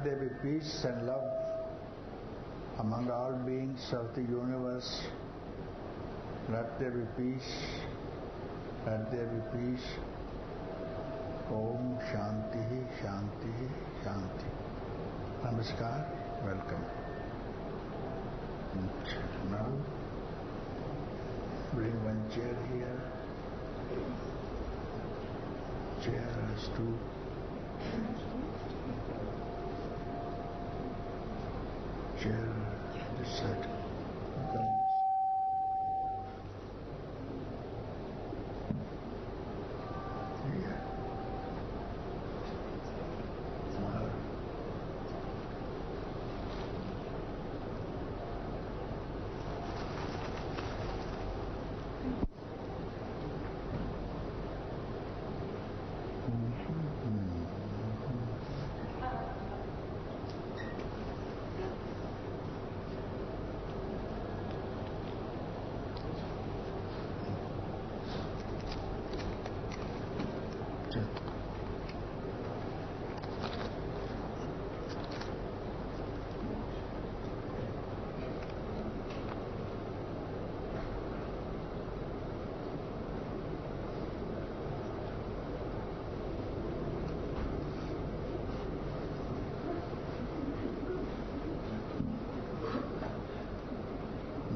Let there be peace and love among all beings of the universe. Let there be peace. Let there be peace. Om Shanti, Shanti, Shanti. Namaskar. Welcome. And now, bring one chair here. Chair has two. Chair this side.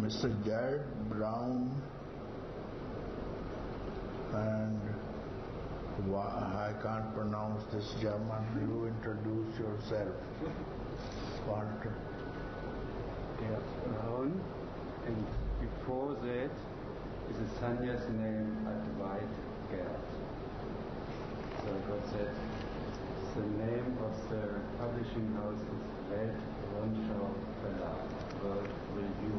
Mr. Jared Brown and I can't pronounce this German. You introduce yourself. Walter. Yeah, Brown, and before that is a sannyas name Atma-Vicara. So I got that. The name of the publishing house is H.W.L. World Review.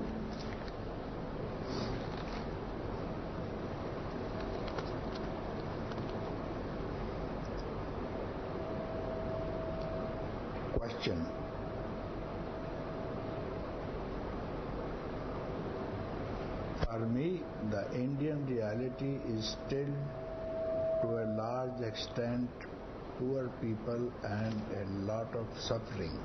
Question. For me, the Indian reality is still to a large extent poor people and a lot of suffering.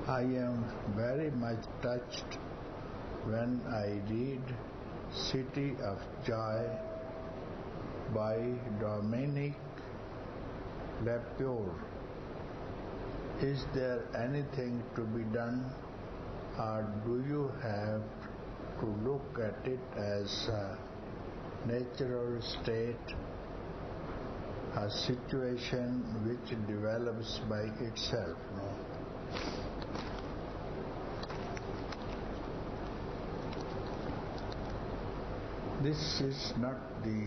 I am very much touched when I read City of Joy by Dominique Lapierre. Is there anything to be done, or do you have to look at it as a natural state, a situation which develops by itself? No. This is not the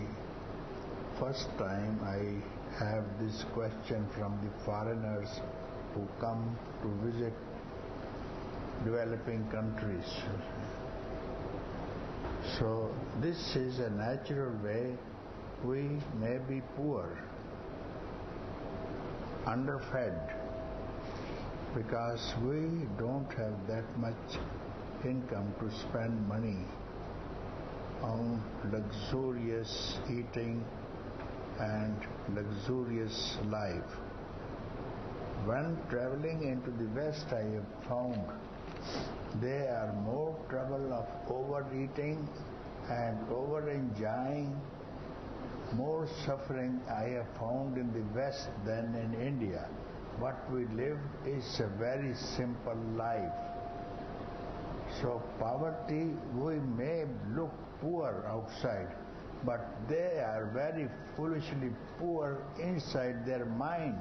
first time I have this question from the foreigners who come to visit developing countries. So this is a natural way. We may be poor, underfed, because we don't have that much income to spend money on luxurious eating and luxurious life. When traveling into the West, I have found there are more trouble of overeating and over-enjoying, more suffering I have found in the West than in India. What we live is a very simple life. So poverty, we may look poor outside, but they are very foolishly poor inside their mind.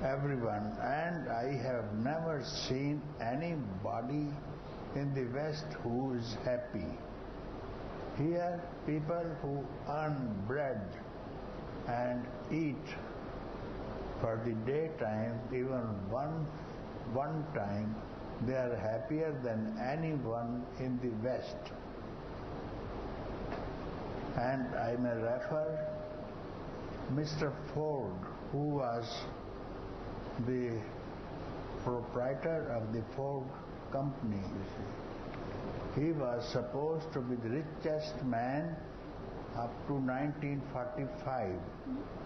Everyone, and I have never seen anybody in the West who is happy. Here, people who earn bread and eat for the daytime, even one time, they are happier than anyone in the West. And I may refer Mr. Ford, who was the proprietor of the Ford company, you see. He was supposed to be the richest man up to 1945,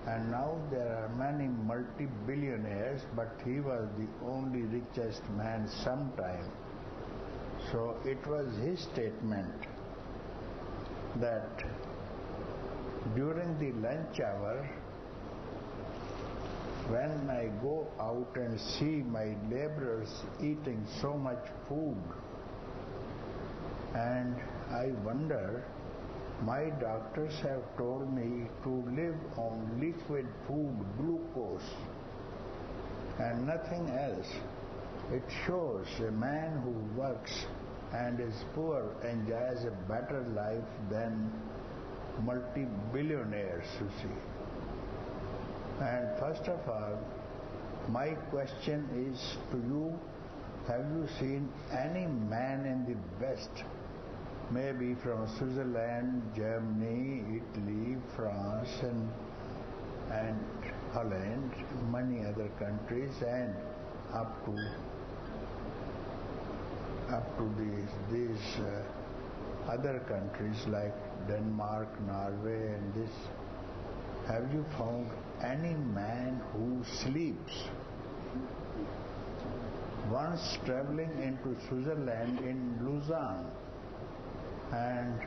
and now there are many multi-billionaires, but he was the only richest man sometime. So it was his statement that during the lunch hour, when I go out and see my laborers eating so much food, and I wonder, my doctors have told me to live on liquid food, glucose, and nothing else. It shows a man who works and is poor enjoys a better life than multi-billionaires, you see. And first of all, my question is to you, have you seen any man in the West, maybe from Switzerland, Germany, Italy, France, and Holland, many other countries, and up to these other countries like Denmark, Norway, and this. Have you found any man who sleeps? Once traveling into Switzerland in Lausanne, and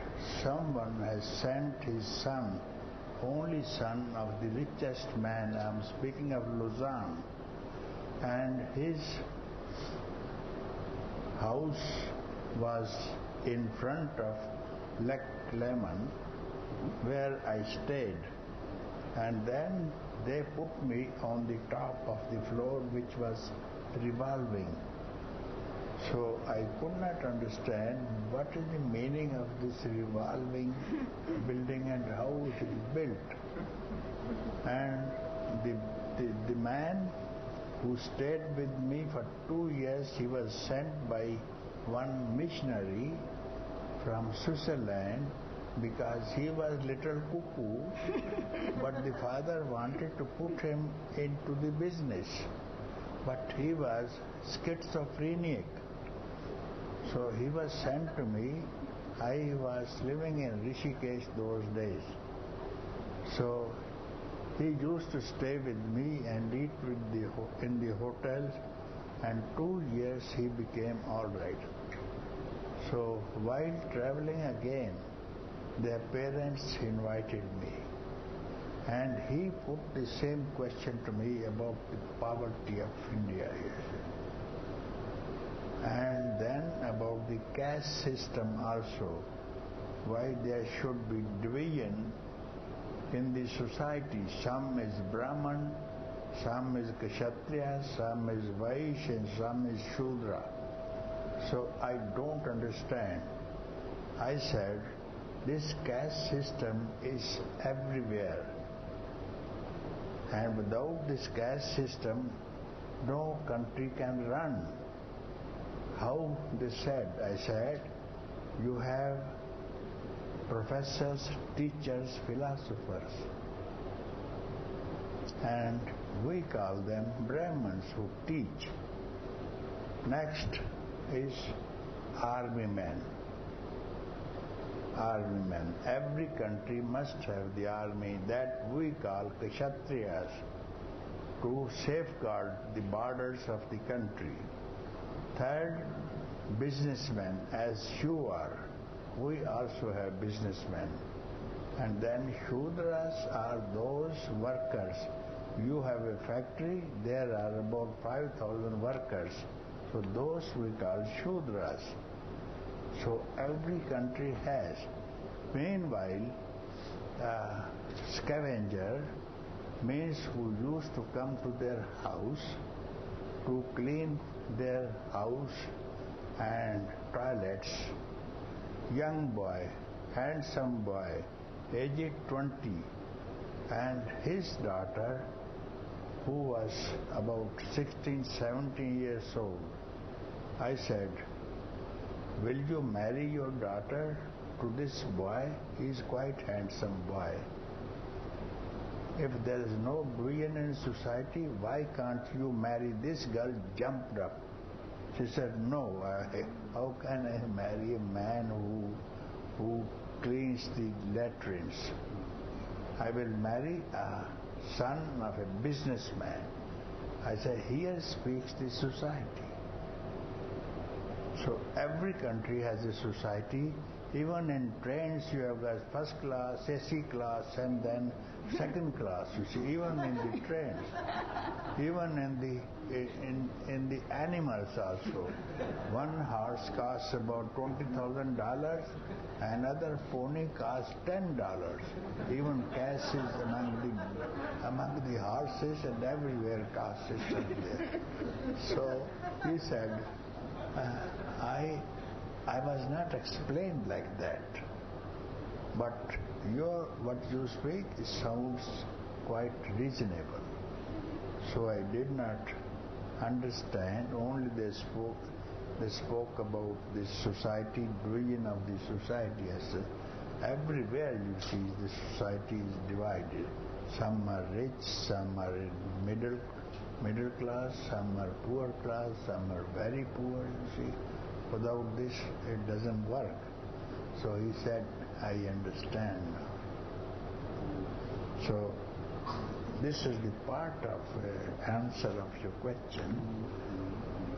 someone has sent his son, only son of the richest man, I am speaking of Lausanne, and his house was in front of Lake Leman, where I stayed, and then they put me on the top of the floor, which was revolving. So I could not understand what is the meaning of this revolving building and how it is built. And the man who stayed with me for 2 years, he was sent by one missionary from Switzerland because he was little cuckoo, but the father wanted to put him into the business. But he was schizophrenic. So he was sent to me. I was living in Rishikesh those days. So he used to stay with me and eat in the hotels, and 2 years he became all right. So while traveling again, their parents invited me, and he put the same question to me about the poverty of India, and then about the caste system also, why there should be division in the society. Some is Brahman, some is Kshatriya, some is Vaishya, and some is Shudra. So I don't understand. I said, this caste system is everywhere, and without this caste system, no country can run. How? They said. I said, you have professors, teachers, philosophers, and we call them Brahmins who teach. Next is army men. Army men. Every country must have the army that we call Kshatriyas to safeguard the borders of the country. Third, businessmen, as you are. We also have businessmen. And then Shudras are those workers. You have a factory, there are about 5,000 workers. So those we call Shudras. So every country has. Meanwhile, scavenger means who used to come to their house to clean their house and toilets. Young boy, handsome boy, aged 20, and his daughter, who was about 16, 17 years old. I said, will you marry your daughter to this boy? He is quite handsome boy. If there is no division in society, why can't you marry this girl? Jumped up. She said, no, how can I marry a man who cleans the latrines? I will marry a son of a businessman. I said, here speaks the society. So every country has a society. Even in trains you have got first class, AC class, and then second class. You see, even in the trains, even in the animals also. One horse costs about $20,000, another pony costs $10. Even caste is among the horses, and everywhere caste system there. So he said, I was not explained like that, but what you speak sounds quite reasonable. So I did not understand. Only they spoke about the society, division of the society. As everywhere you see the society is divided. Some are rich, some are middle class, some are poor class, some are very poor. You see. Without this, it doesn't work. So he said, I understand now. So this is the part of answer of your question.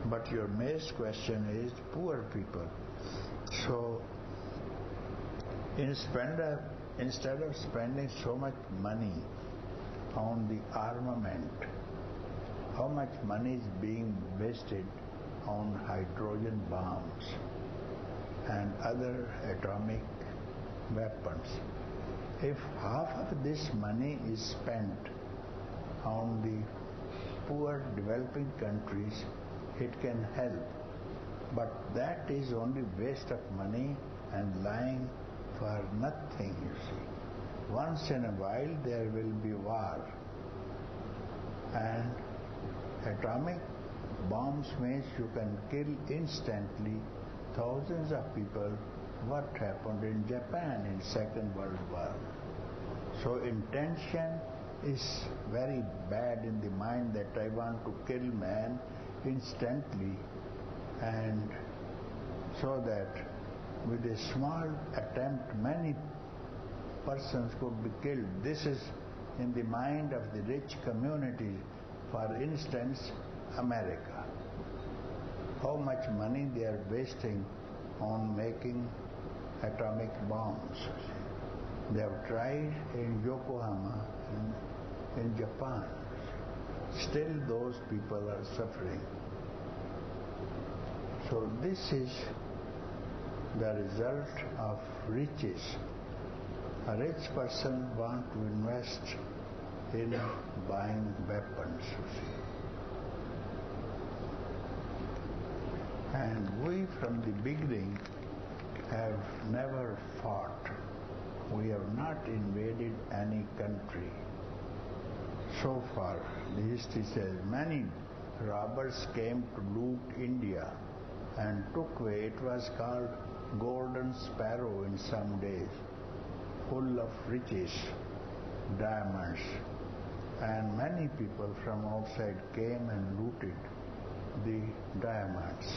But your main question is poor people. So instead of spending so much money on the armament, how much money is being wasted on hydrogen bombs and other atomic weapons. If half of this money is spent on the poor developing countries, it can help. But that is only waste of money and lying for nothing, you see. Once in a while there will be war, and atomic bombs means you can kill instantly thousands of people. What happened in Japan in Second World War? So intention is very bad in the mind that I want to kill man instantly, and so that with a small attempt many persons could be killed. This is in the mind of the rich community. For instance, America. How much money they are wasting on making atomic bombs. They have tried in Yokohama in Japan. Still those people are suffering. So this is the result of riches. A rich person wants to invest in buying weapons, you see. And we from the beginning have never fought. We have not invaded any country. So far, the history says many robbers came to loot India and took away. It was called Golden Sparrow in some days, full of riches, diamonds. And many people from outside came and looted the diamonds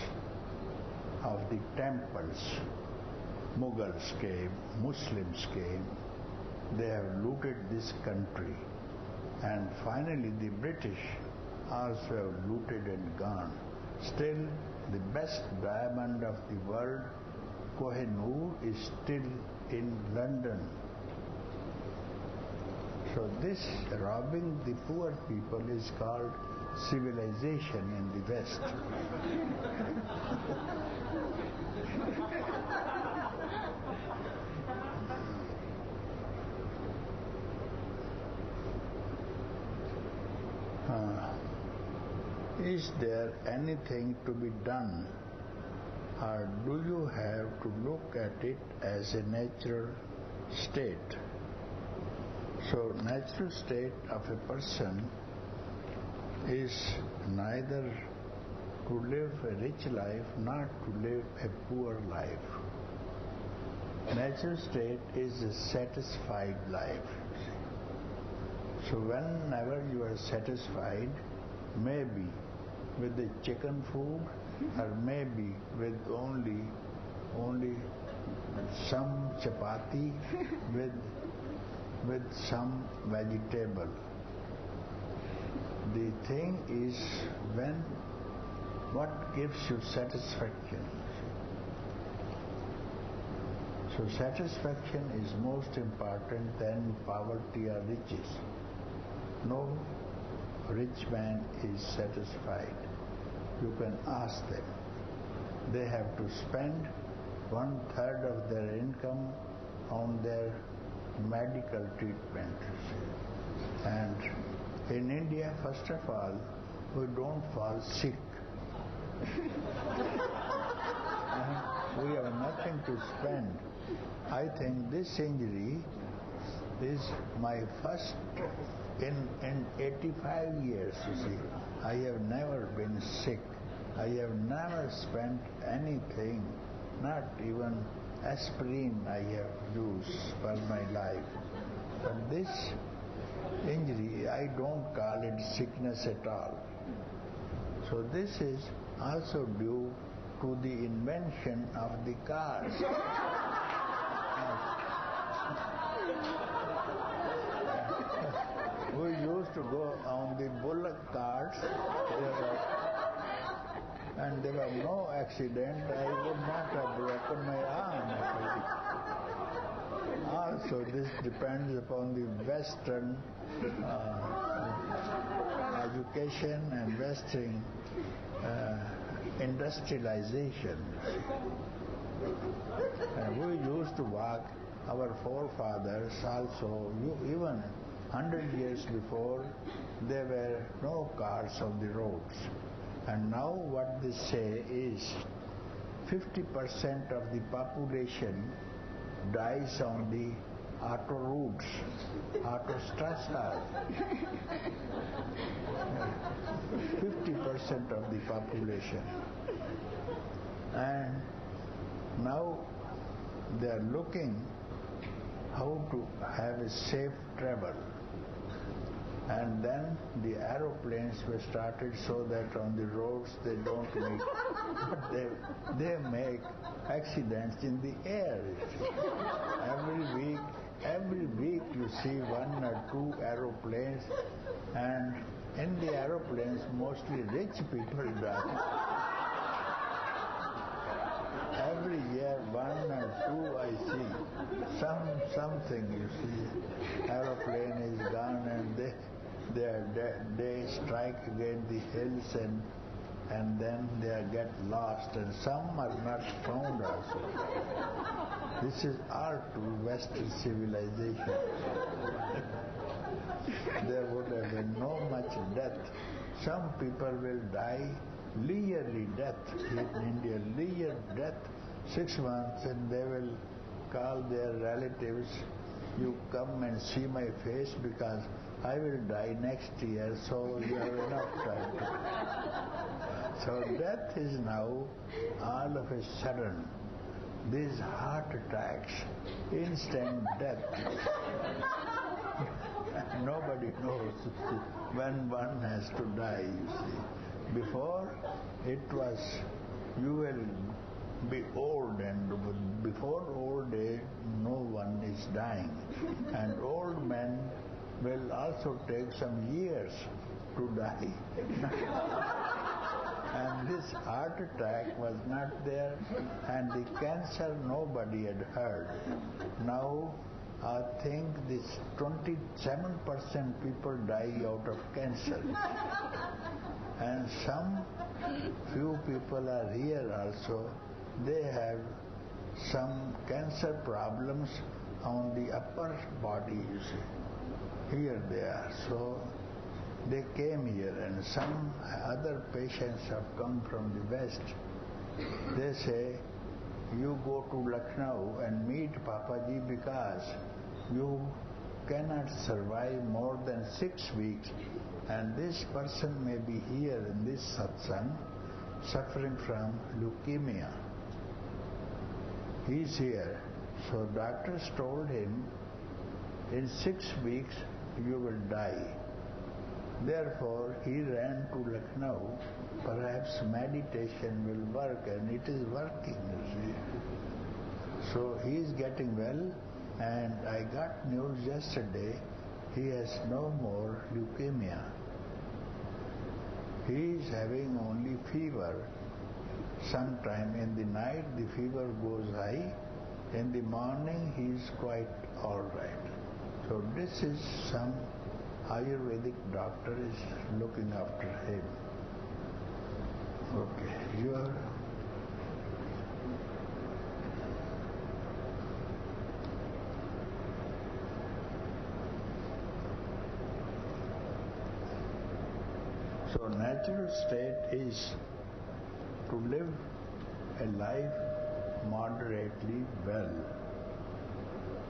of the temples. Mughals came, Muslims came. They have looted this country. And finally the British also have looted and gone. Still, the best diamond of the world, Kohinoor, is still in London. So this robbing the poor people is called civilization in the West. Is there anything to be done, or do you have to look at it as a natural state? So, natural state of a person is neither to live a rich life nor to live a poor life. Natural state is a satisfied life. So whenever you are satisfied, maybe with the chicken food or maybe with only some chapati with some vegetable. The thing is what gives you satisfaction. So satisfaction is most important than poverty or riches. No rich man is satisfied. You can ask them. They have to spend 1/3 of their income on their medical treatment. And in India, first of all, we don't fall sick. We have nothing to spend. I think this injury is my first in 85 years, you see. I have never been sick. I have never spent anything, not even aspirin I have used for my life. But this injury, I don't call it sickness at all. So this is also due to the invention of the cars. We used to go on the bullock carts, and there was no accident. I would not have broken my arm. Also, this depends upon the Western education and Western industrialization. We used to walk, our forefathers also, even 100 years before, there were no cars on the roads. And now what they say is 50% of the population dies on the auto routes, autostradas. 50% of the population. And now they are looking how to have a safe travel. And then the aeroplanes were started so that on the roads they don't make, they make accidents in the air. Every week you see 1 or 2 aeroplanes, and in the aeroplanes mostly rich people die. Every year 1 or 2 I see something, you see, aeroplane is gone and they strike against the hills and then they get lost, and some are not found also. This is all to Western civilization. There would have been no much death. Some people will die yearly death in India, year death, 6 months, and they will call their relatives, you come and see my face because I will die next year, so you have enough time. So death is now all of a sudden. These heart attacks, instant death. Nobody knows when one has to die, you see. Before, it was, you will be old, and before old age, no one is dying. And old men will also take some years to die. And this heart attack was not there, and the cancer nobody had heard. Now, I think this 27% people die out of cancer. And some few people are here also, they have some cancer problems on the upper body, you see. Here they are. So they came here, and some other patients have come from the West. They say, you go to Lucknow and meet Papaji because you cannot survive more than 6 weeks, and this person may be here in this satsang suffering from leukemia. He is here. So doctors told him, in 6 weeks you will die. Therefore, he ran to Lucknow. Perhaps meditation will work, and it is working, you see. So he is getting well, and I got news yesterday he has no more leukemia. He is having only fever. Sometime in the night the fever goes high, in the morning he is quite all right. So this is some Ayurvedic doctor is looking after him. Okay, you are... So natural state is to live a life moderately well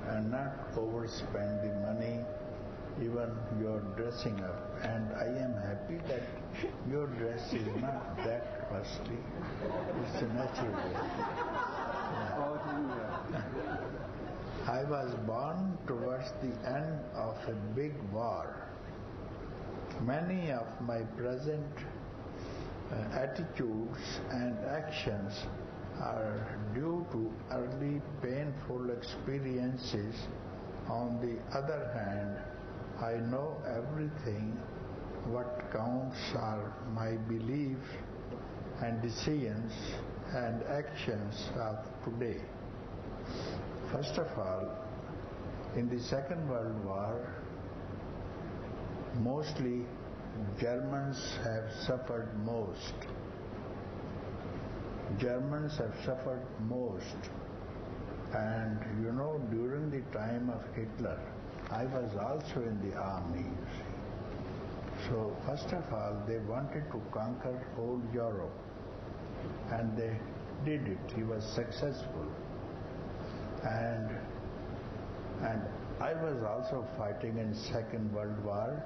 and not overspend the money, even your dressing up. And I am happy that your dress is not that costly. It's a natural way. I was born towards the end of a big war. Many of my present attitudes and actions are due to early painful experiences. On the other hand, I know everything. What counts are my beliefs and decisions and actions of today. First of all, in the Second World War, mostly Germans have suffered most. Germans have suffered most. And you know, during the time of Hitler, I was also in the army, you see. So first of all, they wanted to conquer whole Europe. And they did it. He was successful. And I was also fighting in Second World War.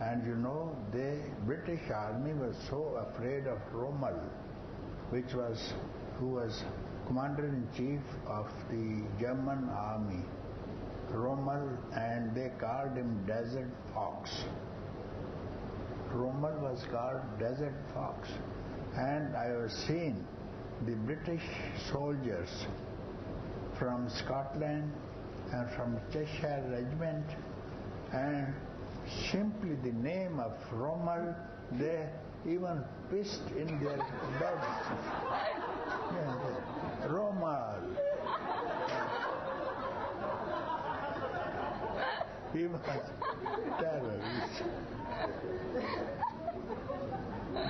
And you know, the British Army was so afraid of Rommel, who was Commander-in-Chief of the German Army. Rommel, and they called him Desert Fox. Rommel was called Desert Fox. And I have seen the British soldiers from Scotland and from Cheshire Regiment, and simply the name of Rommel, they even pissed in their beds. Yeah, Rommel. He was terrorist.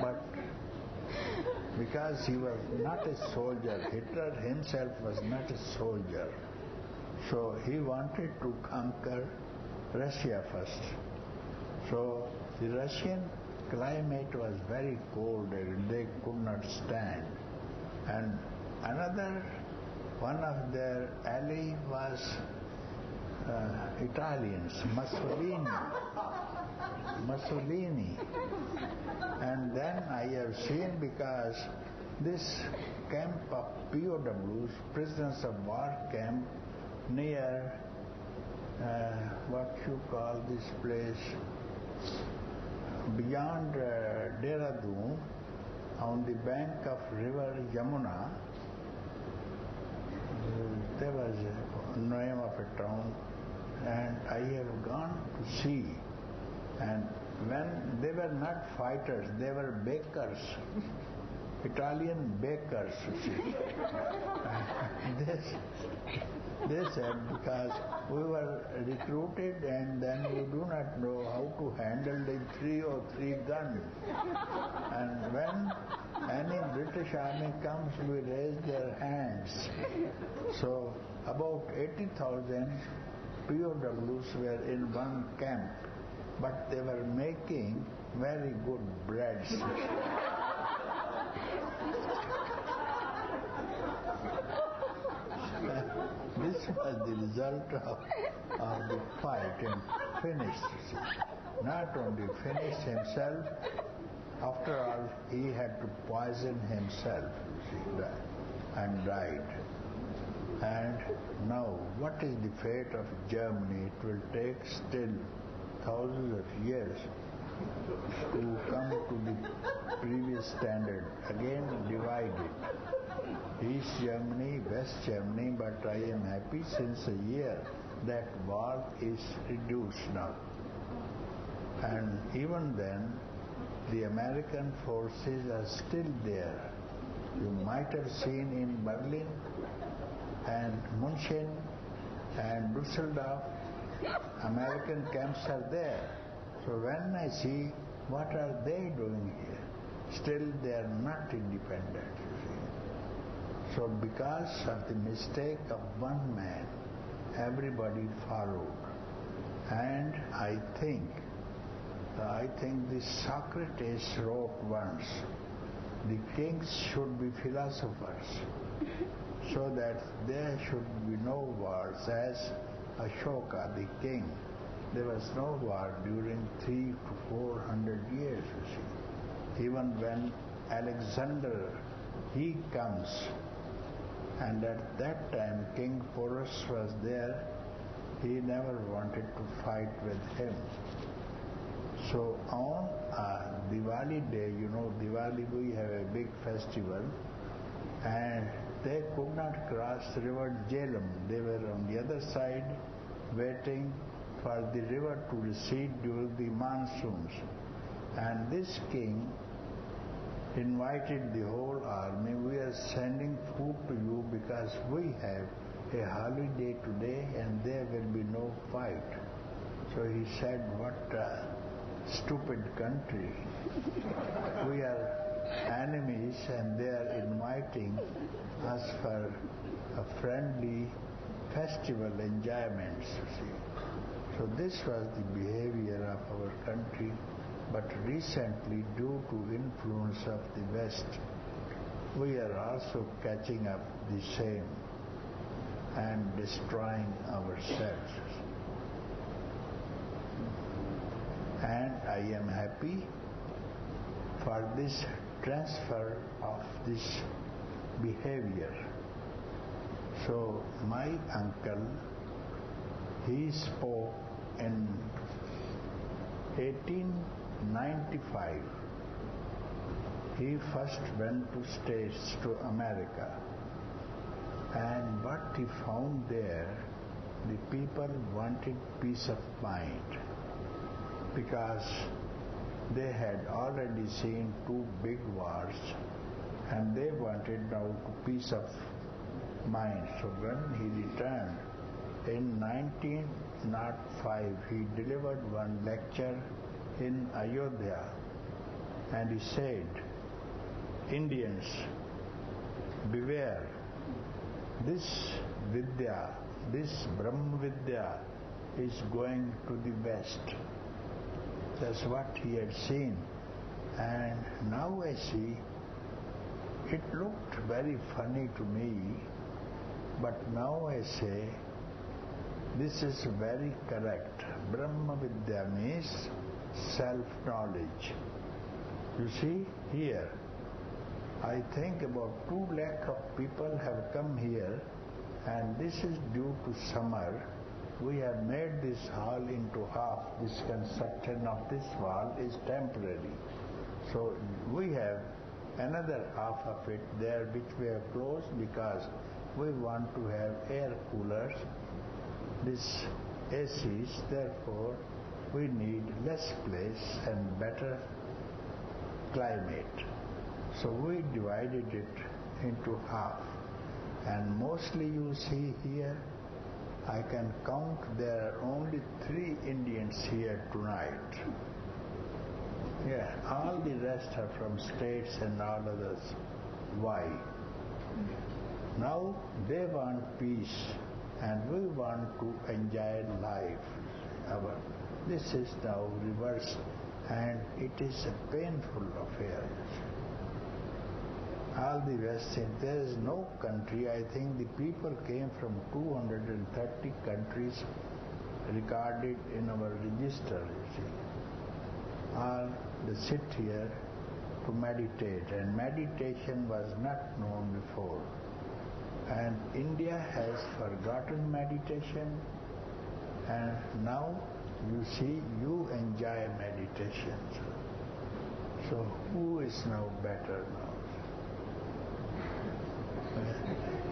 But because he was not a soldier, Hitler himself was not a soldier. So he wanted to conquer Russia first. So the Russian climate was very cold and they could not stand. And another one of their allies was Italians, Mussolini. And then I have seen, because this camp of POWs, prisoners of war camp, near what you call this place, beyond Dehradun, on the bank of river Yamuna, there was a name of a town, and I have gone to see. And when they were not fighters, they were bakers, Italian bakers, you see. They said, because we were recruited and then we do not know how to handle the 303 gun. And when any British army comes, we raise their hands. So about 80,000 POWs were in one camp, but they were making very good breads. This was the result of the fight, and finished. Not only finished himself, after all, he had to poison himself, you see, and died. And now, what is the fate of Germany? It will take still thousands of years to come to the previous standard, again divided. East Germany, West Germany, but I am happy since a year that wall is reduced now. And even then, the American forces are still there. You might have seen in Berlin and München and Düsseldorf, American camps are there. So when I see what are they doing here, still they are not independent, you see. So because of the mistake of one man, everybody followed. And I think this Socrates wrote once, the kings should be philosophers, so that there should be no wars. As Ashoka, the king, there was no war during 300 to 400 years, you see. Even when Alexander, he comes, and at that time King Porus was there, he never wanted to fight with him. So on Diwali day, you know, Diwali we have a big festival, and they could not cross the river Jhelum. They were on the other side waiting for the river to recede during the monsoons. And this king invited the whole army, we are sending food to you because we have a holiday today and there will be no fight. So he said, what a stupid country. We are enemies and they are inviting us for a friendly festival enjoyments, you see. So this was the behavior of our country, but recently due to influence of the West, we are also catching up the same and destroying ourselves. And I am happy for this transfer of this behavior. So my uncle, he spoke in 1895. He first went to States, to America. And what he found there, the people wanted peace of mind, because they had already seen 2 big wars and they wanted now peace of mind. So when he returned in 1905, he delivered one lecture in Ayodhya, and he said, Indians, beware, this Vidya, this Brahma Vidya is going to the West. That's what he had seen. And now I see, it looked very funny to me, but now I say, this is very correct. Brahma Vidya means self-knowledge. You see, here, I think about 2 lakh of people have come here, and this is due to summer. We have made this hall into half. This construction of this wall is temporary. So we have another half of it there which we have closed because we want to have air coolers, this ACs, therefore we need less place and better climate. So we divided it into half. And mostly you see here, I can count there are only 3 Indians here tonight. Yeah, all the rest are from states and all others. Why? Now they want peace and we want to enjoy life. This is now reversed and it is a painful affair. All the West, there is no country, I think the people came from 230 countries recorded in our register, you see. All they sit here to meditate, and meditation was not known before. And India has forgotten meditation, And now you see, you enjoy meditation. So who is now better now?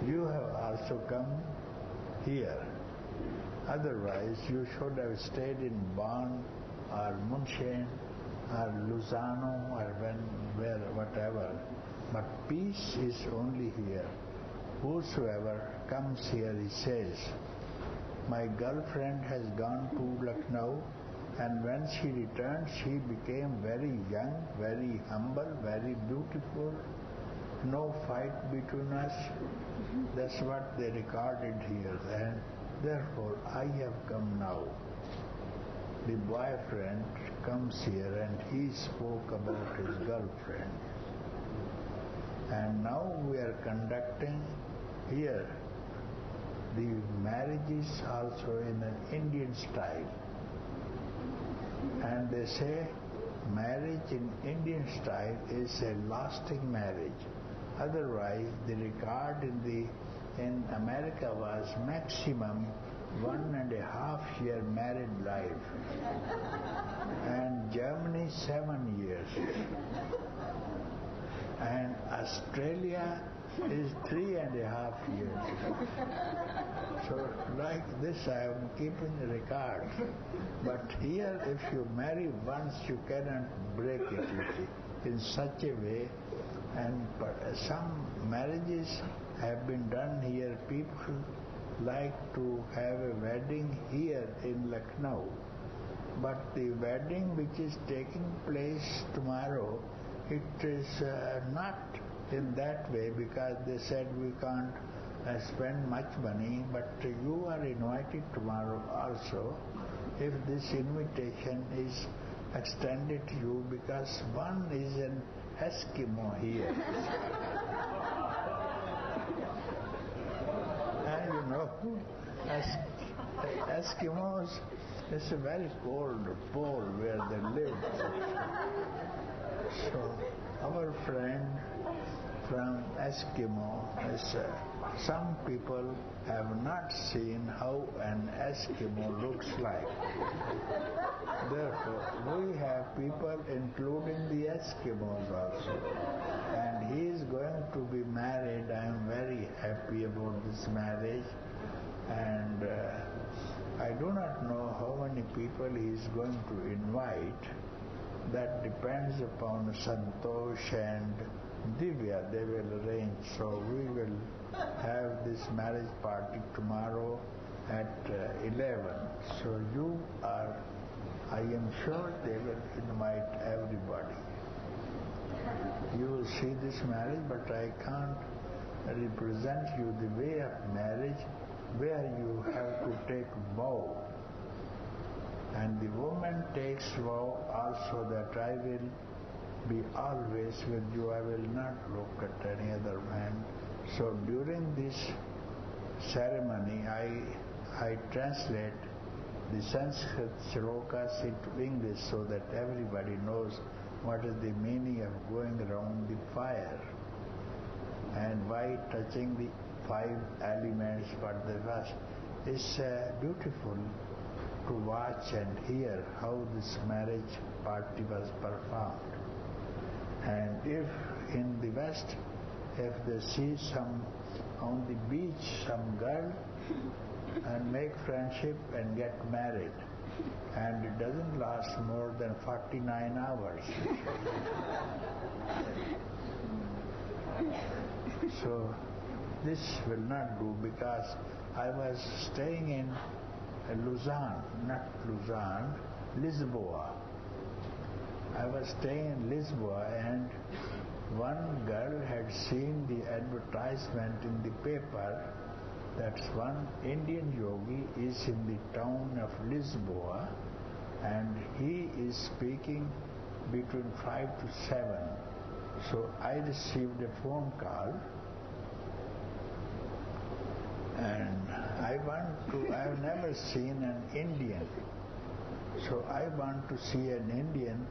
You have also come here. Otherwise, you should have stayed in Bonn or München or Lugano or whatever. But peace is only here. Whosoever comes here, he says, my girlfriend has gone to Lucknow, and when she returned, she became very young, very humble, very beautiful. No fight between us. That's what they recorded here. And therefore, I have come now. The boyfriend comes here and he spoke about his girlfriend. And now we are conducting here the marriages also in an Indian style. And they say marriage in Indian style is a lasting marriage. Otherwise, the record in America was maximum 1.5 year married life, and Germany 7 years, and Australia is 3.5 years. So like this I am keeping the record. But here if you marry once you cannot break it, you see, in such a way. And some marriages have been done here. People like to have a wedding here in Lucknow. But the wedding which is taking place tomorrow, it is not in that way, because they said we can't spend much money, but you are invited tomorrow also, if this invitation is extended to you, because one is an Eskimo here. And you know, Eskimos is a very cold pole where they live. So our friend from Eskimo is, some people have not seen how an Eskimo looks like. Therefore, we have people including the Eskimos also. And he is going to be married. I am very happy about this marriage. And I do not know how many people he is going to invite. That depends upon Santosh and Divya. They will arrange. So we will have this marriage party tomorrow at 11. So you are, I am sure they will invite everybody. You will see this marriage, but I can't represent you the way of marriage where you have to take vow. And the woman takes vow also that I will be always with you, I will not look at any other man. So during this ceremony, I translate the Sanskrit shlokas into English so that everybody knows what is the meaning of going around the fire and why touching the 5 elements for the first. It's beautiful to watch and hear how this marriage party was performed. And if in the West, if they see some on the beach, some girl and make friendship and get married, and it doesn't last more than 49 hours. So this will not do, because I was staying in Lisboa. I was staying in Lisboa, and one girl had seen the advertisement in the paper that one Indian yogi is in the town of Lisboa and he is speaking between 5 to 7. So I received a phone call, and I have never seen an Indian. So I want to see an Indian,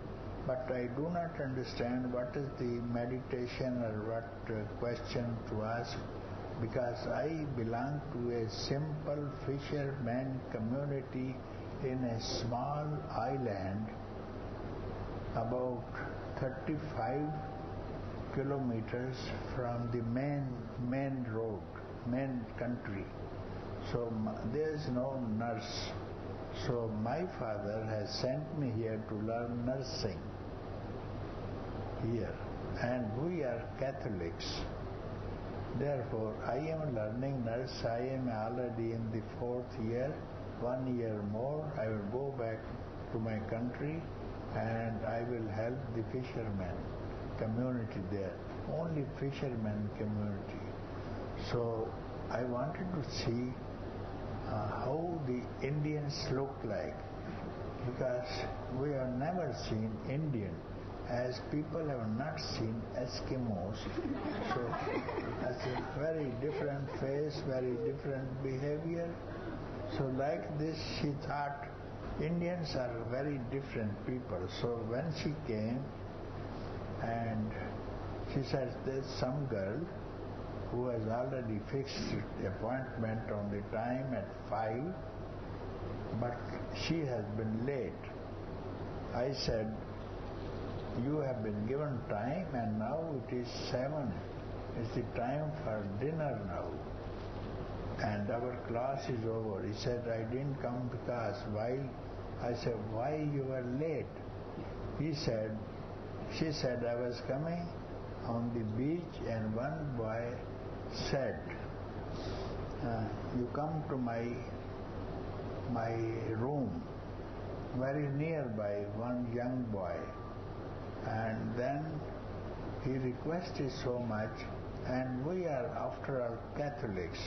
but I do not understand what is the meditation or what question to ask. because I belong to a simple fisherman community in a small island about 35 kilometers from the main road, main country. So there is no nurse. So my father has sent me here to learn nursing here, and we are Catholics. Therefore, I am learning nurse. I am already in the 4th year. 1 year more, I will go back to my country and I will help the fishermen community there. Only fishermen community. So I wanted to see how the Indians look like, because we have never seen Indian, as people have not seen Eskimos. So that's a very different face, very different behavior. So like this, she thought Indians are very different people. So when she came and she said there's some girl who has already fixed the appointment on the time at 5, but she has been late. I said, you have been given time and now it is 7. It's the time for dinner now. And our class is over. He said, I didn't come because why? I said, why you were late? She said, I was coming on the beach and one boy said, you come to my room, very nearby, one young boy. And then he requested so much, and we are after all Catholics.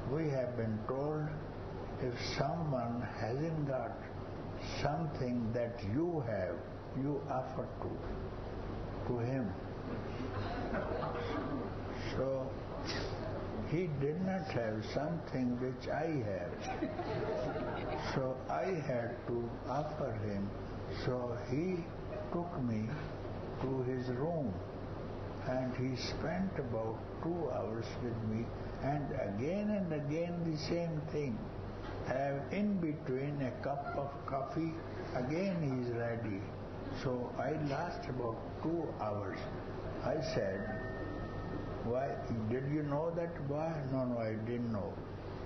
We have been told if someone hasn't got something that you have, you offer to him. So he did not have something which I have. So I had to offer him. So he took me to his room and he spent about 2 hours with me, and again the same thing. In between a cup of coffee, again he is ready. So I lost about 2 hours. I said, why, did you know that boy? No, I didn't know.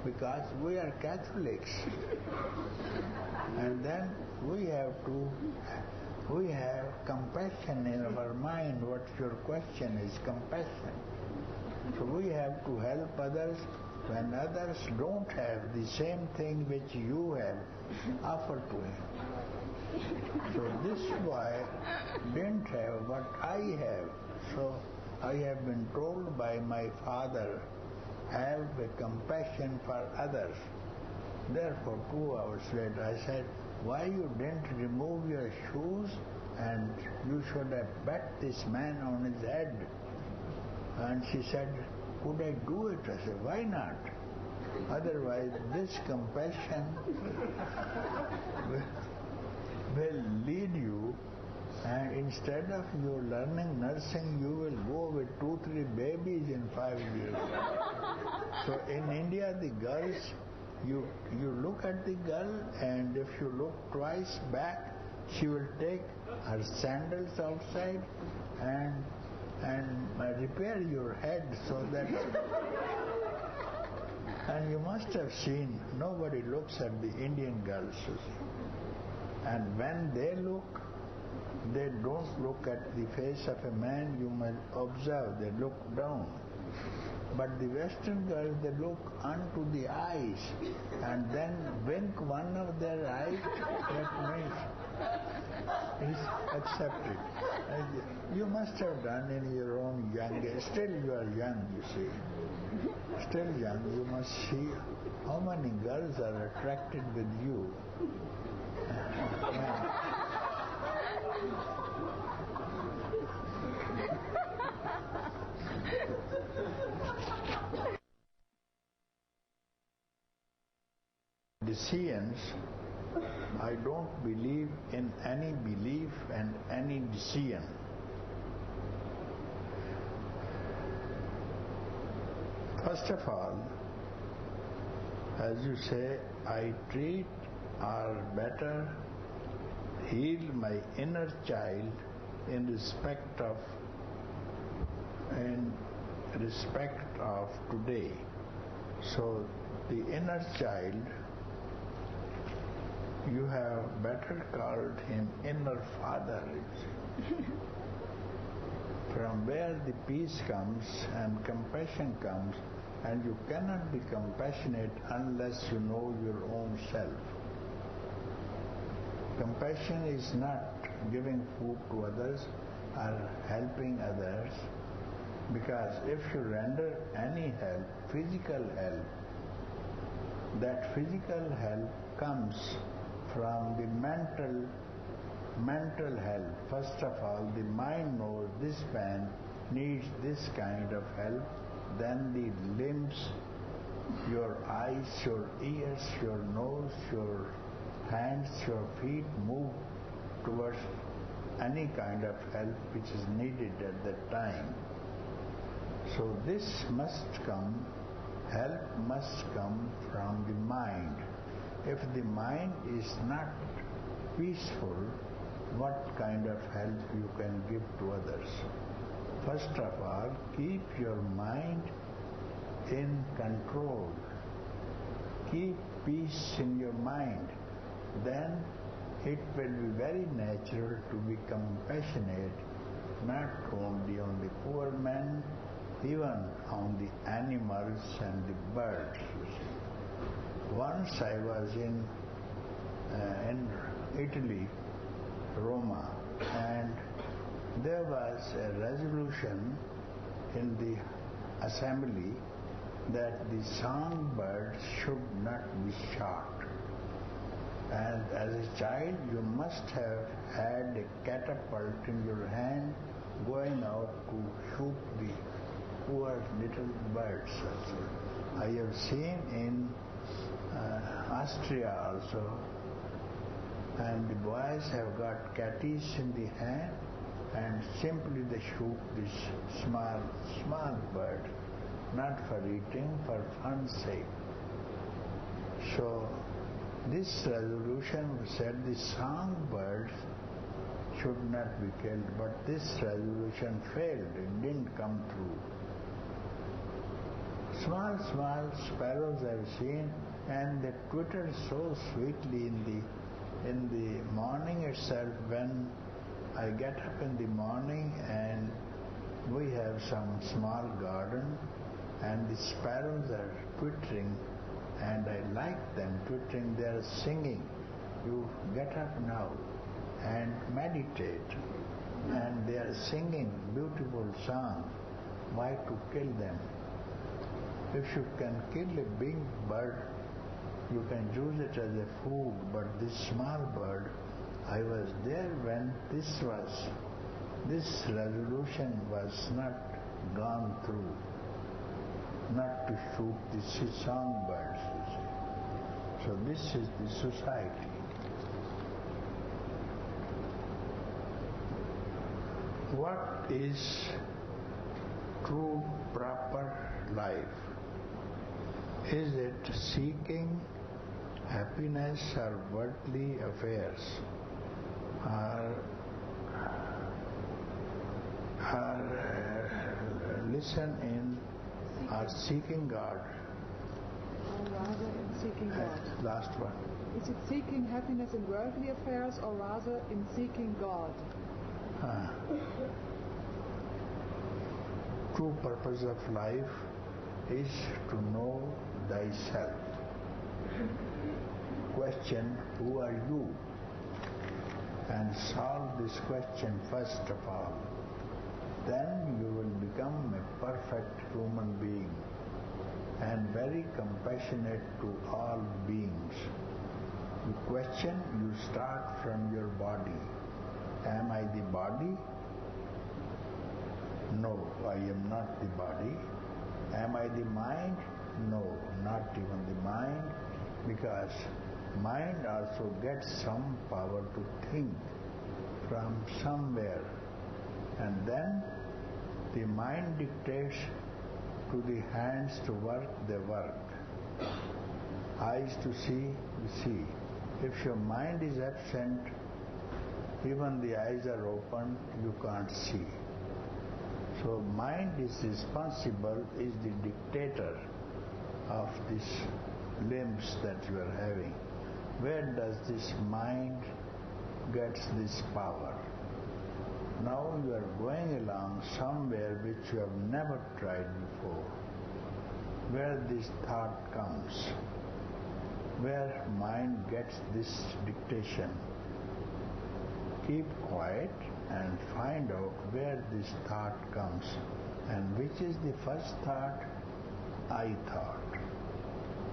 Because we are Catholics. And then we have compassion in our mind. What your question is, compassion. So we have to help others. When others don't have the same thing which you have, offer to him. So this boy didn't have what I have. So I have been told by my father, have a compassion for others. Therefore, 2 hours later, I said, why you didn't remove your shoes and you should have bet this man on his head? And she said, could I do it? I said, why not? Otherwise, this compassion will lead you, and instead of you learning nursing, you will go with 2-3 babies in 5 years. So in India, the girls, you look at the girl, and if you look twice back, she will take her sandals outside and repair your head so that... And you must have seen, nobody looks at the Indian girls, you see. And when they look, they don't look at the face of a man, you must observe, they look down. But the Western girls, they look onto the eyes and then wink one of their eyes, that means is accepted. You must have done in your own young age. Still you are young, you see. Still young, you must see how many girls are attracted with you. Decisions, I don't believe in any belief and any decision. first of all, as you say, I treat or better heal my inner child in respect of today. So the inner child, you have better called him inner father, you see. From where the peace comes and compassion comes, and you cannot be compassionate unless you know your own self. Compassion is not giving food to others or helping others, because if you render any help, physical help, that physical help comes from the mental help. First of all, the mind knows this man needs this kind of help, then the limbs, your eyes, your ears, your nose, your hands, your feet move towards any kind of help which is needed at that time. So this must come, help must come from the mind. If the mind is not peaceful, what kind of help you can give to others? First of all, keep your mind in control. Keep peace in your mind. Then it will be very natural to be compassionate, not only on the poor men, even on the animals and the birds. Once I was in Italy, Roma, and there was a resolution in the assembly that the songbirds should not be shot. And as a child, you must have had a catapult in your hand going out to shoot the poor little birds. I have seen in Austria also, and the boys have got catties in the hand and simply they shoot this small bird, not for eating, for fun's sake. So this resolution said the songbirds should not be killed, but this resolution failed, it didn't come through. Small sparrows I've seen, and they twitter so sweetly in the morning itself. When I get up in the morning and we have some small garden and the sparrows are twittering, and I like them twittering, they are singing. You get up now and meditate, and they are singing beautiful song. Why to kill them? If you can kill a big bird, you can use it as a food, but this small bird, I was there when this resolution was not gone through, not to shoot the songbirds, you see. So this is the society. What is true, proper life? Is it seeking happiness or worldly affairs, or listen in, or seeking God? Or rather in seeking God. Last one. Is it seeking happiness in worldly affairs, or rather in seeking God? True purpose of life is to know thyself. Question, who are you? And solve this question first of all. Then you will become a perfect human being and very compassionate to all beings. The question, you start from your body. Am I the body? No, I am not the body. Am I the mind? No, not even the mind, because mind also gets some power to think from somewhere, and then the mind dictates To the hands to work, they work. Eyes to see, you see. If your mind is absent, even the eyes are open, you can't see. So mind is responsible, is the dictator of these limbs that you are having. Where does this mind get this power? Now you are going along somewhere which you have never tried before, where this thought comes, where mind gets this dictation. Keep quiet and find out where this thought comes. And which is the first thought? I thought.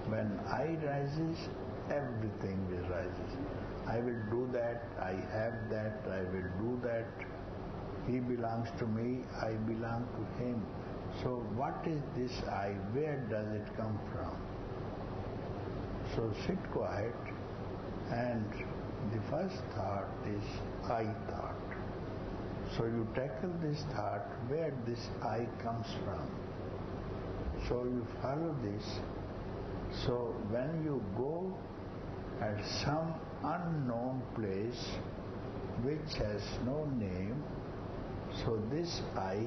When I rises, everything rises. I will do that, I have that, I will do that. He belongs to me, I belong to him. So what is this I? Where does it come from? So sit quiet, and the first thought is I thought. So you tackle this thought where this I comes from. So you follow this. So when you go at some unknown place which has no name, so this I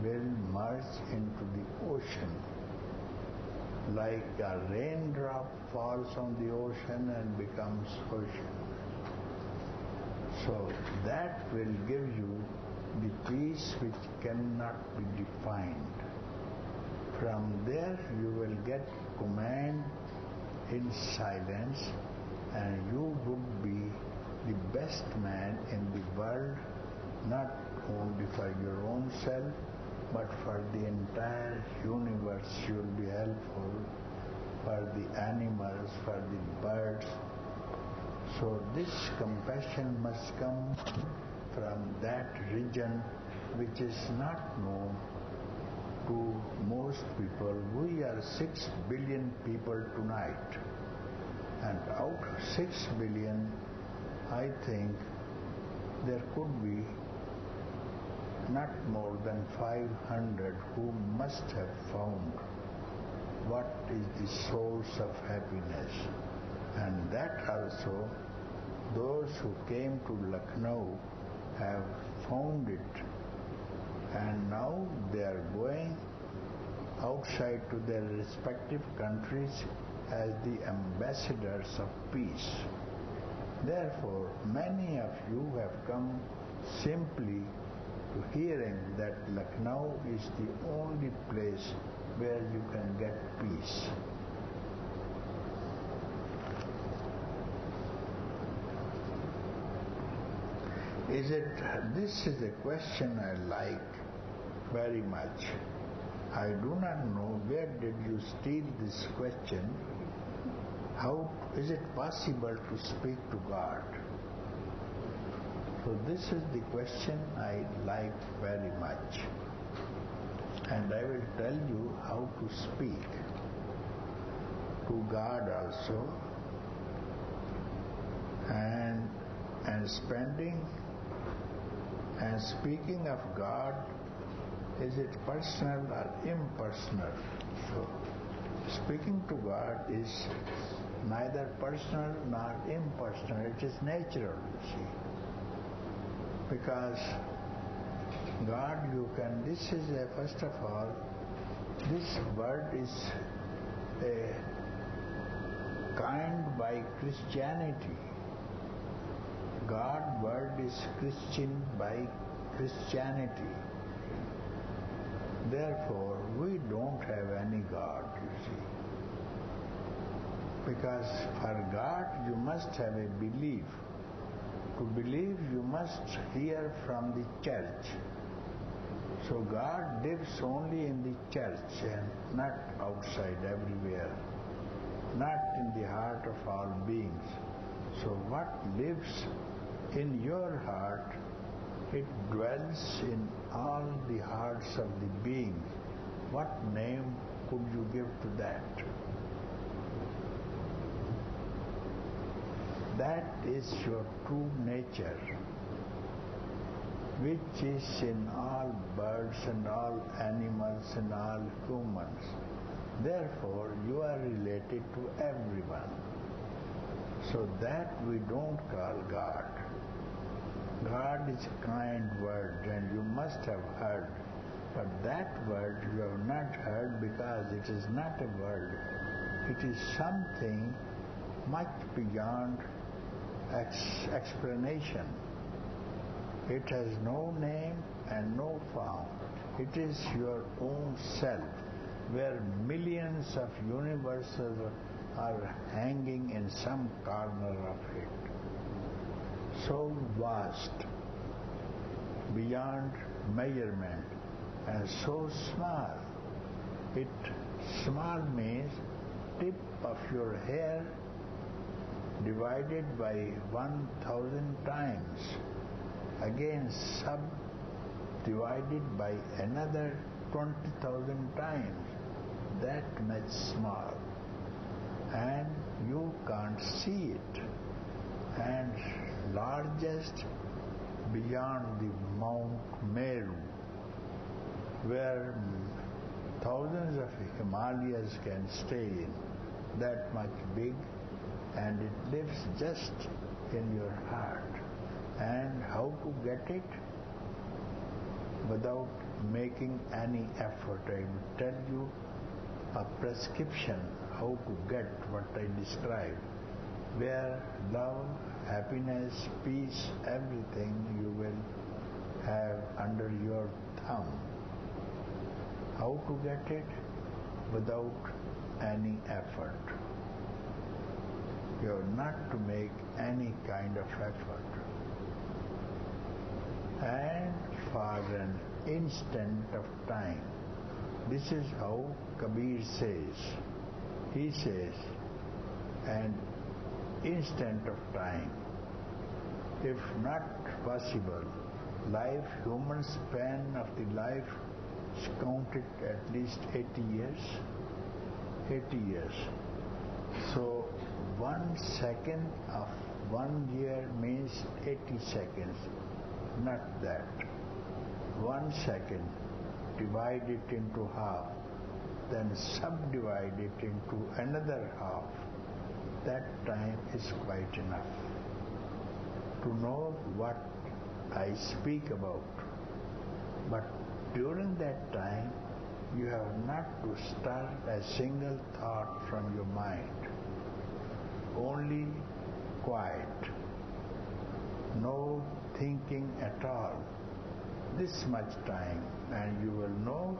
will merge into the ocean. Like a raindrop falls on the ocean and becomes ocean. So that will give you the peace which cannot be defined. From there you will get command in silence, and you would be the best man in the world, not only for your own self, but for the entire universe. You will be helpful for the animals, for the birds. So this compassion must come from that region which is not known to most people. We are 6 billion people tonight, and out of 6 billion, I think there could be not more than 500 who must have found what is the source of happiness. And that also, those who came to Lucknow have found it, and now they are going outside to their respective countries as the ambassadors of peace. Therefore, many of you have come simply to hearing that Lucknow is the only place where you can get peace. This is a question I like very much. I do not know where did you steal this question. How is it possible to speak to God? So this is the question I like very much. And I will tell you how to speak to God also, and speaking of God, is it personal or impersonal? So speaking to God is neither personal nor impersonal, it is natural, you see. Because God, first of all, this word is coined by Christianity. God word is Christian by Christianity. Therefore, we don't have any God, you see. Because for God, you must have a belief. To believe, you must hear from the church. So God lives only in the church and not outside everywhere, not in the heart of all beings. So what lives in your heart, it dwells in all the hearts of the beings. What name could you give to that? That is your true nature. which is in all birds and all animals and all humans. Therefore, you are related to everyone. So that we don't call God. God is a kind word and you must have heard. But that word you have not heard because it is not a word. It is something much beyond explanation. It has no name and no form. It is your own self, where millions of universes are hanging in some corner of it. So vast, beyond measurement, and so small. Small means tip of your hair divided by 1,000 times. Again subdivided by another 20,000 times. That much small. And you can't see it. And largest beyond the Mount Meru, where thousands of Himalayas can stay in, that much big, and it lives just in your heart. And how to get it? Without making any effort. I will tell you a prescription how to get what I described, where love, happiness, peace, everything you will have under your thumb. How to get it? Without any effort. You have not to make any kind of effort. And for an instant of time. This is how Kabir says. He says, an instant of time. If not possible, human span of the life is counted at least 80 years. 80 years. So 1 second of 1 year means 80 seconds. Not that. 1 second, divide it into half, then subdivide it into another half. That time is quite enough to know what I speak about. But during that time, you have not to stir a single thought from your mind. Only quiet. No thinking at all. This much time, and you will know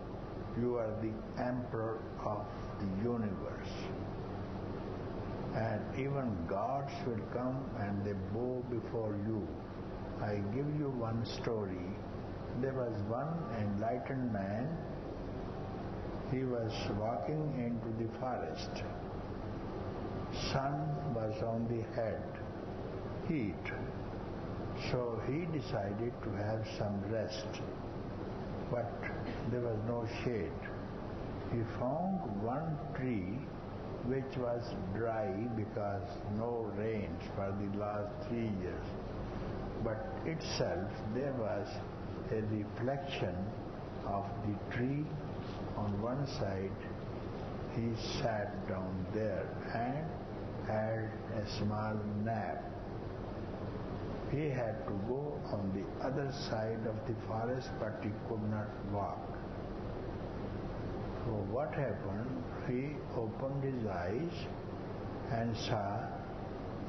you are the emperor of the universe. And even gods will come and they bow before you. I give you one story. There was one enlightened man. He was walking into the forest. Sun was on the head. Heat. So he decided to have some rest. But there was no shade. He found one tree which was dry because no rains for the last 3 years. But itself there was a reflection of the tree on one side. He sat down there and had a small nap. He had to go on the other side of the forest, but he could not walk. So what happened? He opened his eyes and saw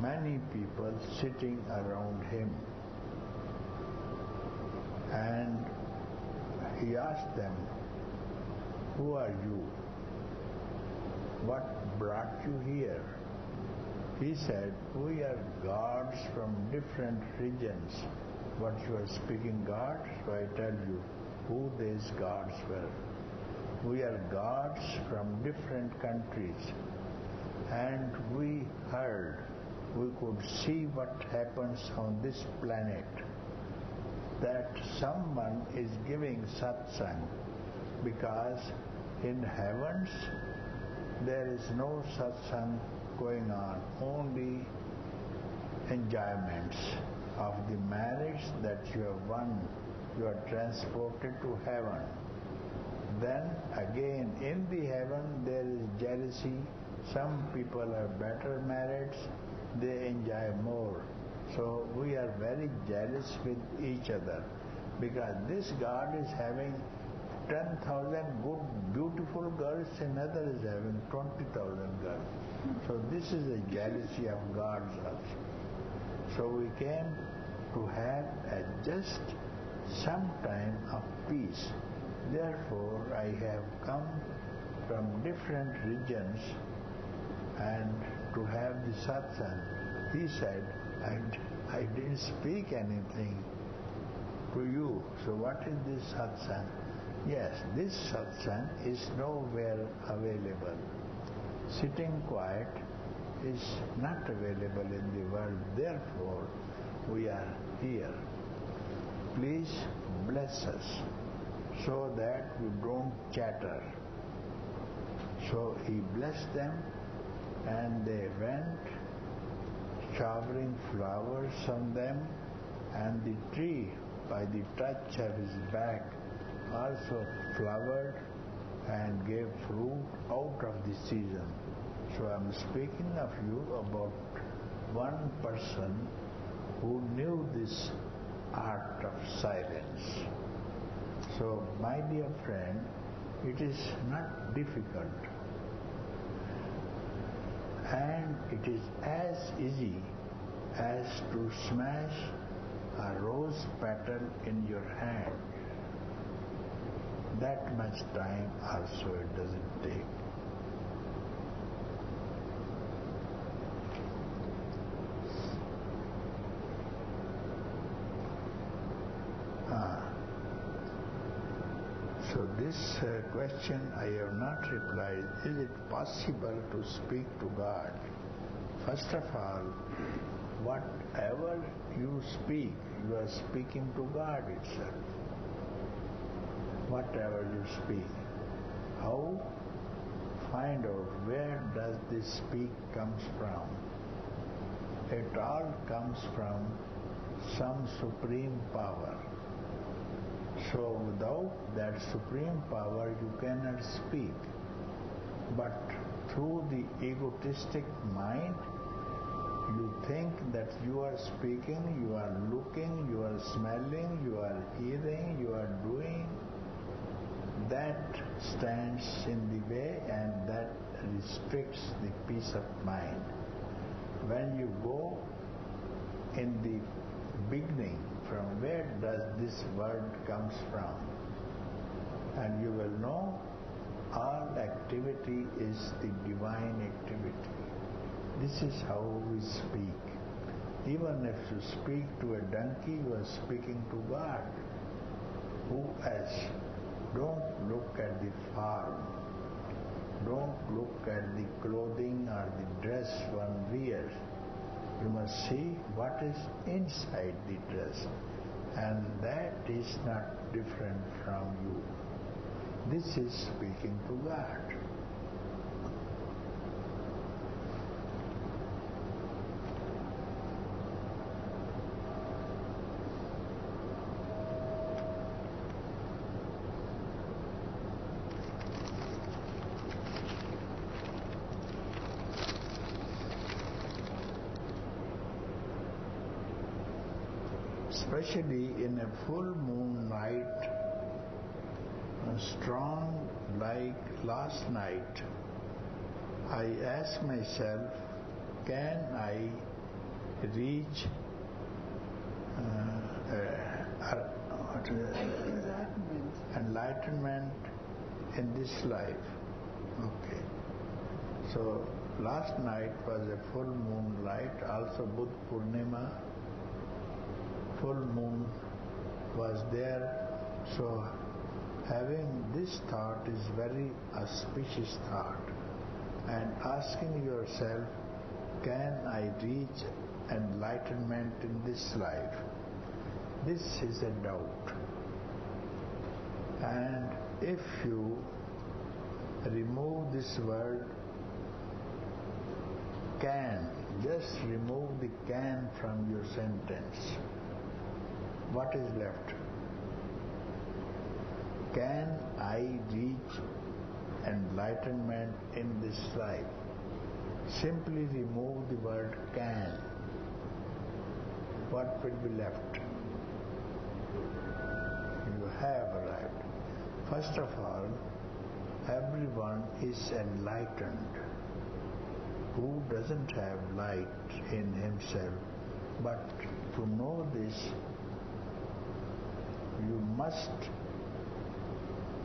many people sitting around him. And he asked them, "Who are you? What brought you here?" He said, "We are gods from different regions." What you are speaking God? So I tell you who these gods were. We are gods from different countries. And we heard, we could see what happens on this planet. That someone is giving satsang, because in heavens there is no satsang going on, only enjoyments. of the merits that you have won, you are transported to heaven. Then again in the heaven there is jealousy. Some people have better merits, they enjoy more. So we are very jealous with each other because this God is having 10,000 good, beautiful girls, another is having 20,000 girls. So this is a jealousy of gods also. So we came to have just some time of peace. Therefore, I have come from different regions and to have the satsang. He said, I didn't speak anything to you. So what is this satsang? Yes, this satsang is nowhere available. Sitting quiet is not available in the world. Therefore, we are here. Please bless us so that we don't chatter. So he blessed them and they went showering flowers on them, and the tree by the touch of his back also flowered and gave fruit out of the season. So I am speaking of you about one person who knew this art of silence. So my dear friend, it is not difficult, and it is as easy as to smash a rose petal in your hand. That much time also it doesn't take. So this question I have not replied. Is it possible to speak to God? First of all, whatever you speak, you are speaking to God itself. Whatever you speak. How? Find out where does this speak comes from. It all comes from some supreme power. So without that supreme power you cannot speak. But through the egotistic mind, you think that you are speaking, you are looking, you are smelling, you are hearing, you are doing. That stands in the way and that restricts the peace of mind. When you go in the beginning, from where does this word comes from? And you will know all activity is the divine activity. This is how we speak. Even if you speak to a donkey, you are speaking to God. Who else? Don't look at the form. Don't look at the clothing or the dress one wears. You must see what is inside the dress, and that is not different from you. This is speaking to God. Especially in a full moon night, strong like last night, I ask myself, can I reach enlightenment in this life? Okay. So last night was a full moon night, also Buddha Purnima. Full moon was there, so having this thought is very auspicious thought, and asking yourself, can I reach enlightenment in this life? This is a doubt. And if you remove this word can, Just remove the can from your sentence. What is left? Can I reach enlightenment in this life? Simply remove the word can. What will be left? You have arrived. First of all, everyone is enlightened. Who doesn't have light in himself? But to know this, you must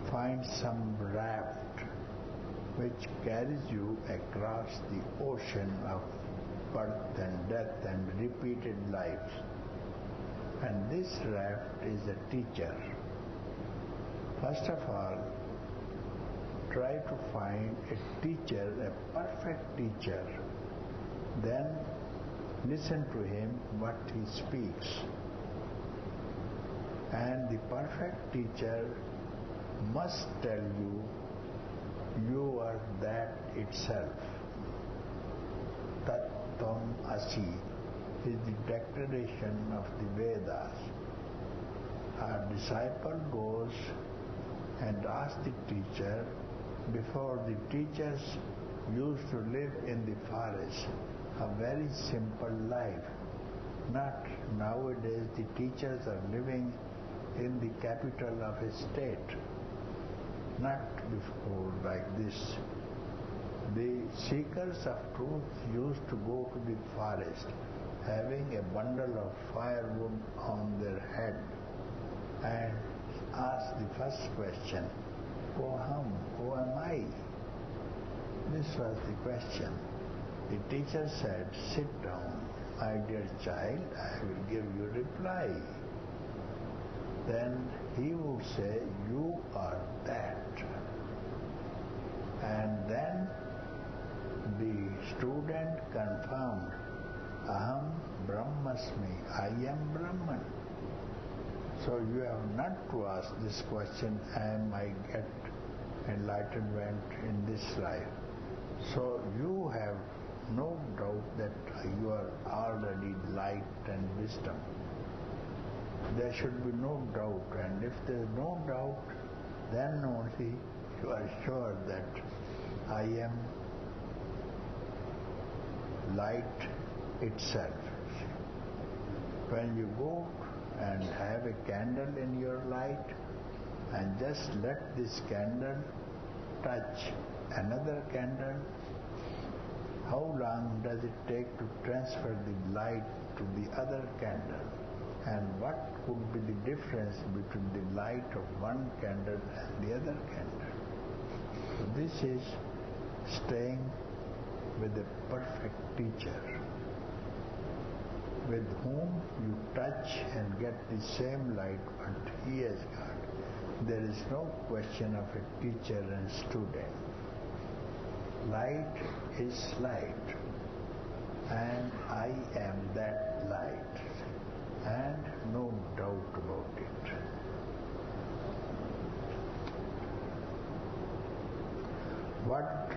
find some raft which carries you across the ocean of birth and death and repeated lives. And this raft is a teacher. First of all, try to find a teacher, a perfect teacher. Then listen to him what he speaks. And the perfect teacher must tell you, you are that itself. Tat Tvam Asi is the declaration of the Vedas. Our disciple goes and asks the teacher. Before, the teachers used to live in the forest, a very simple life. Not nowadays the teachers are living in the capital of a state. Not before like this. The seekers of truth used to go to the forest, having a bundle of firewood on their head, and ask the first question, Ko hum? Who am I? This was the question. The teacher said, sit down, my dear child, I will give you reply. Then he would say, you are that. And then the student confirmed, Aham Brahmasmi, I am Brahman. So you have not to ask this question, am I get enlightenment in this life? So you have no doubt that you are already light and wisdom. There should be no doubt, and if there is no doubt, then only you are sure that I am light itself. When you go and have a candle in your light and just let this candle touch another candle, how long does it take to transfer the light to the other candle? And what could be the difference between the light of one candle and the other candle? So this is staying with a perfect teacher, with whom you touch and get the same light what he has got. There is no question of a teacher and student. Light is light, and I am that light, and no doubt about it. What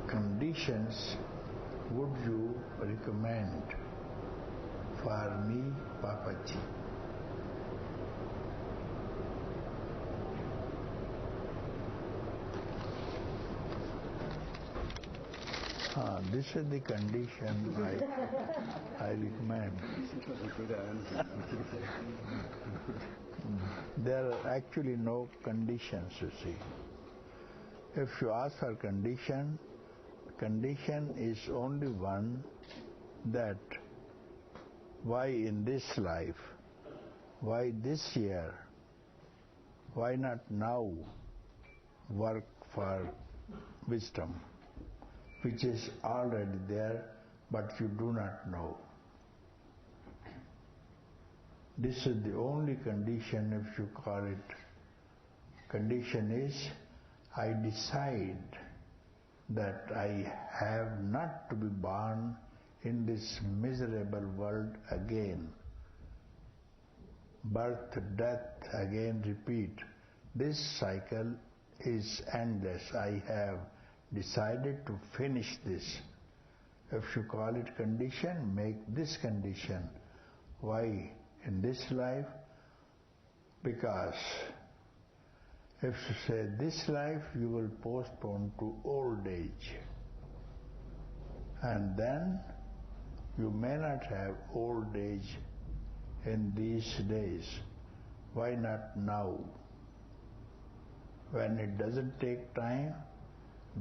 conditions would you recommend for me, Papaji? This is the condition I recommend. There are actually no conditions, you see. If you ask for condition is only one, that why in this life, why this year, why not now work for wisdom, which is already there, but you do not know. This is the only condition, if you call it. Condition is, I decide that I have not to be born in this miserable world again. Birth, death, again repeat. This cycle is endless. I have decided to finish this. If you call it condition, make this condition. Why in this life? Because if you say this life, you will postpone to old age. And then you may not have old age in these days. Why not now? When it doesn't take time,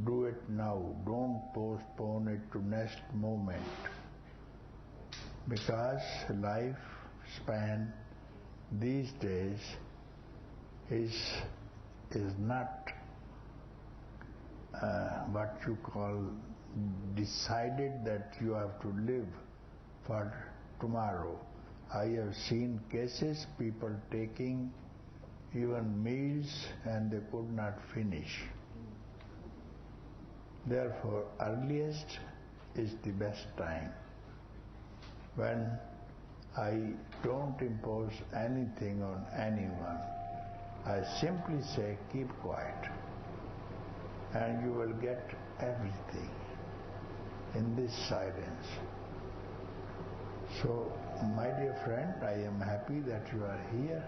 do it now. Don't postpone it to next moment. Because life span these days is not what you call decided that you have to live for tomorrow. I have seen cases, people taking even meals and they could not finish. Therefore, earliest is the best time. When I don't impose anything on anyone, I simply say, keep quiet, and you will get everything in this silence. So, my dear friend, I am happy that you are here,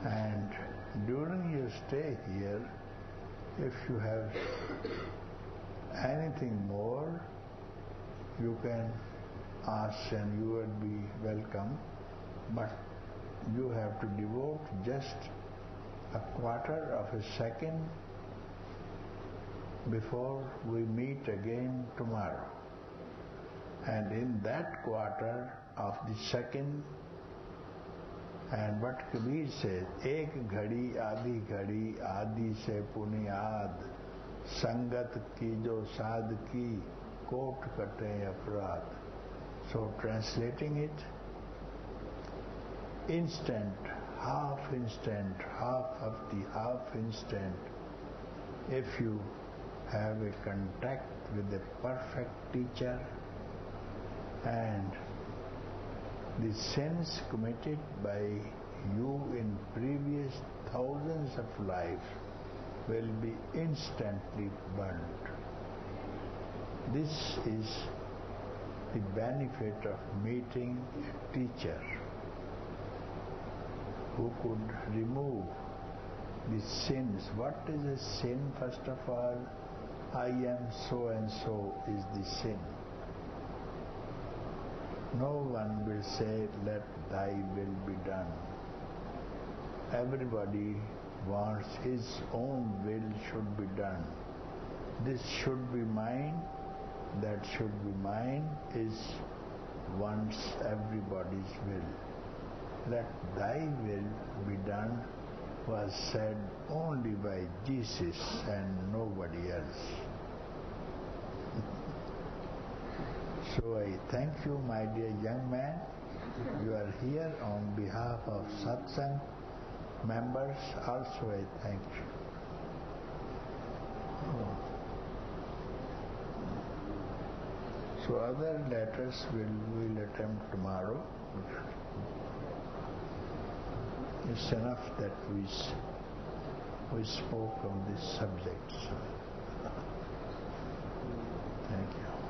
and during your stay here, if you have anything more, you can ask and you will be welcome, but you have to devote just a quarter of a second before we meet again tomorrow. And in that quarter of the second, and what Kabir says, ek ghadi adi se punyad, sangat ki jo sad ki, kot kate aparad. So translating it, instant, half of the half instant, if you have a contact with a perfect teacher, and the sins committed by you in previous thousands of lives will be instantly burnt. This is the benefit of meeting a teacher who could remove the sins. What is a sin? First of all, I am so and so is the sin. No one will say, let thy will be done. Everybody wants his own will should be done. This should be mine, that should be mine is wants everybody's will. Let thy will be done was said only by Jesus and nobody else. So I thank you, my dear young man. You are here on behalf of Satsang members. Also I thank you. So other letters we'll attempt tomorrow. It's enough that we spoke on this subject. So. Thank you.